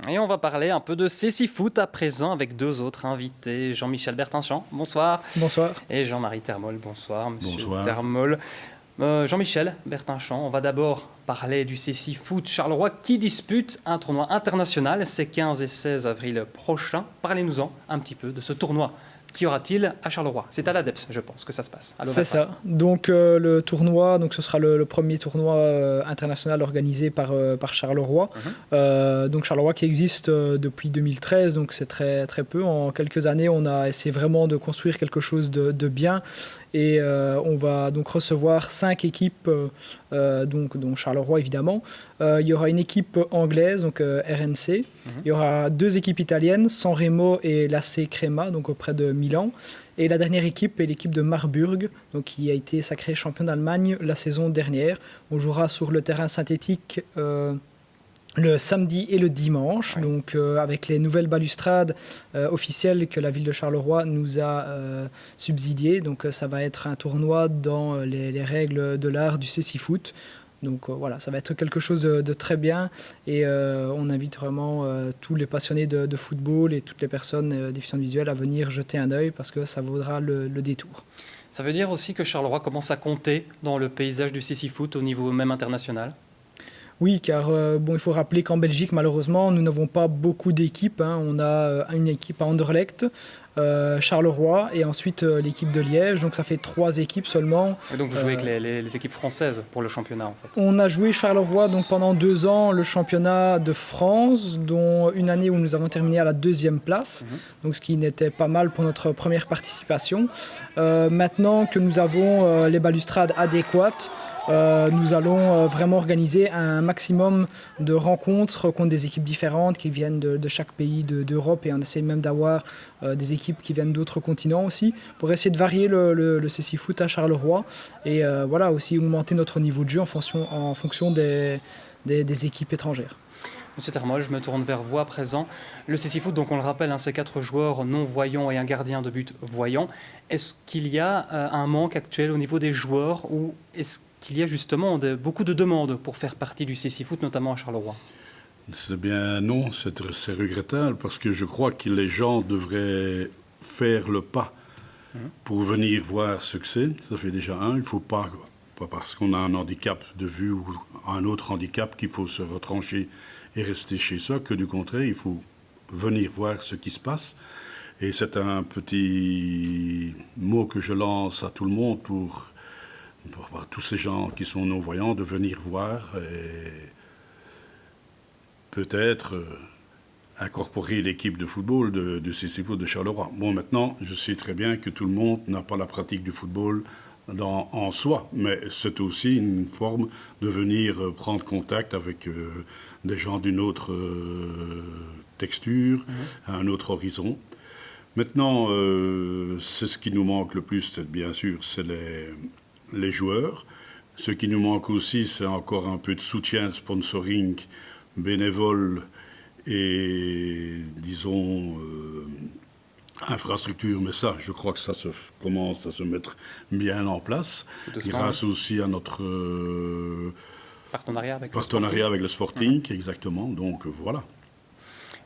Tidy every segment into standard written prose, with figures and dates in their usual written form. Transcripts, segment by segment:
Et on va parler un peu de cécifoot à présent avec deux autres invités. Jean-Michel Bertinchamp, bonsoir. Bonsoir. Et Jean-Marie Termol, bonsoir. Monsieur Bonsoir. Termol. Jean-Michel Bertinchamp, on va d'abord parler du cécifoot Charleroi qui dispute un tournoi international. C'est 15 et 16 avril prochain. Parlez-nous-en un petit peu de ce tournoi. Qu'y aura-t-il à Charleroi? C'est à l'ADEPS, je pense, que ça se passe. C'est ça. Donc le tournoi, ce sera le premier tournoi international organisé par Charleroi. Donc Charleroi qui existe depuis 2013, donc c'est très, très peu. En quelques années, on a essayé vraiment de construire quelque chose de bien. Et on va donc recevoir 5 équipes, dont Charleroi évidemment. Il y aura une équipe anglaise, donc RNC. Il y aura 2 équipes italiennes, San Remo et l'AC Crema, donc auprès de Milan. Et la dernière équipe est l'équipe de Marburg, donc qui a été sacrée champion d'Allemagne la saison dernière. On jouera sur le terrain synthétique le samedi et le dimanche, donc avec les nouvelles balustrades officielles que la ville de Charleroi nous a subsidiées. Donc ça va être un tournoi dans les règles de l'art du cécifoot. Donc voilà, ça va être quelque chose de très bien et on invite vraiment tous les passionnés de football et toutes les personnes déficientes visuelles à venir jeter un œil parce que ça vaudra le détour. Ça veut dire aussi que Charleroi commence à compter dans le paysage du cécifoot au niveau même international? Oui, car il faut rappeler qu'en Belgique, malheureusement, nous n'avons pas beaucoup d'équipes. On a une équipe à Anderlecht, Charleroi et ensuite l'équipe de Liège. Donc ça fait 3 équipes seulement. Et donc vous jouez avec les équipes françaises pour le championnat en fait? On a joué Charleroi donc, pendant 2 ans le championnat de France, dont une année où nous avons terminé à la 2e place, donc ce qui n'était pas mal pour notre première participation. Maintenant que nous avons les balustrades adéquates, nous allons vraiment organiser un maximum de rencontres contre des équipes différentes qui viennent de chaque pays d'Europe et on essaie même d'avoir des équipes qui viennent d'autres continents aussi pour essayer de varier le cécifoot à Charleroi et voilà, aussi augmenter notre niveau de jeu en fonction des équipes étrangères. Monsieur Termol, je me tourne vers vous à présent. Le cécifoot, donc on le rappelle, c'est 4 joueurs non-voyants et un gardien de but voyant. Est-ce qu'il y a un manque actuel au niveau des joueurs ou est-ce qu'il y a justement beaucoup de demandes pour faire partie du cécifoot, notamment à Charleroi? C'est bien non, c'est regrettable parce que je crois que les gens devraient faire le pas pour venir voir ce que c'est. Ça fait déjà un, il ne faut pas parce qu'on a un handicap de vue ou un autre handicap qu'il faut se retrancher et rester chez soi, que du contraire, il faut venir voir ce qui se passe. Et c'est un petit mot que je lance à tout le monde pour tous ces gens qui sont non-voyants, de venir voir et peut-être incorporer l'équipe de football de cécifoot de Charleroi. Bon, maintenant, je sais très bien que tout le monde n'a pas la pratique du football en soi, mais c'est aussi une forme de venir prendre contact avec des gens d'une autre texture, un autre horizon. Maintenant, c'est ce qui nous manque le plus, c'est bien sûr, c'est les joueurs. Ce qui nous manque aussi, c'est encore un peu de soutien, sponsoring, bénévole et, disons, infrastructure. Mais ça, je crois que ça commence à se mettre bien en place, grâce aussi à notre partenariat avec le Sporting, exactement. Donc voilà.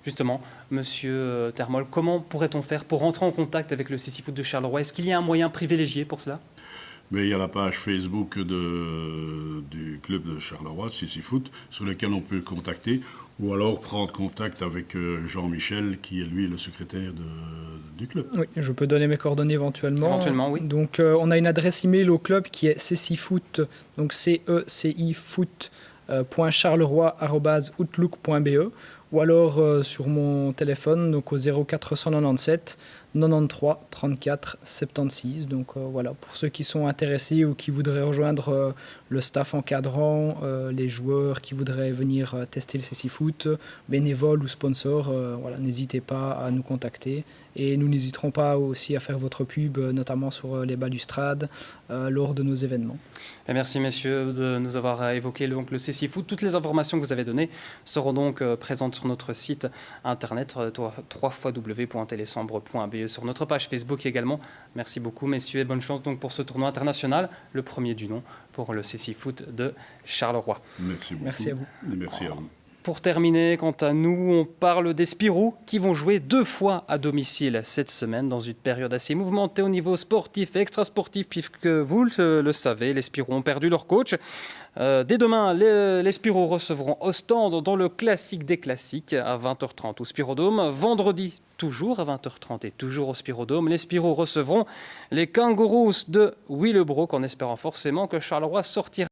Justement, Monsieur Termol, comment pourrait-on faire pour rentrer en contact avec le cécifoot de Charleroi? Est-ce qu'il y a un moyen privilégié pour cela? Mais il y a la page Facebook du club de Charleroi, cécifoot, sur laquelle on peut contacter, ou alors prendre contact avec Jean-Michel, qui est lui le secrétaire du club. Oui, je peux donner mes coordonnées éventuellement. Éventuellement, oui. Donc on a une adresse email au club qui est cécifoot, donc cecifoot.charleroi@outlook.be, ou alors sur mon téléphone, donc au 0497 93 34 76. Donc voilà, pour ceux qui sont intéressés ou qui voudraient rejoindre le staff encadrant, les joueurs qui voudraient venir tester le cécifoot, bénévoles ou sponsors, voilà, n'hésitez pas à nous contacter. Et nous n'hésiterons pas aussi à faire votre pub, notamment sur les balustrades, lors de nos événements. Et merci messieurs de nous avoir évoqué le cécifoot. Toutes les informations que vous avez données seront donc présentes sur notre site internet www.télésambre.be, sur notre page Facebook également. Merci beaucoup messieurs et bonne chance donc pour ce tournoi international, le premier du nom pour le cécifoot de Charleroi. Merci beaucoup. Merci à vous. Et merci à vous. Pour terminer, quant à nous, on parle des Spirou qui vont jouer 2 fois à domicile cette semaine dans une période assez mouvementée au niveau sportif et extrasportif puisque vous le savez, les Spirou ont perdu leur coach. Dès demain, les Spirou recevront Ostende dans le classique des classiques à 20h30 au Spirodome. Vendredi, toujours à 20h30 et toujours au Spirodome, les Spirou recevront les Kangaroos de Willebroek en espérant forcément que Charleroi sortira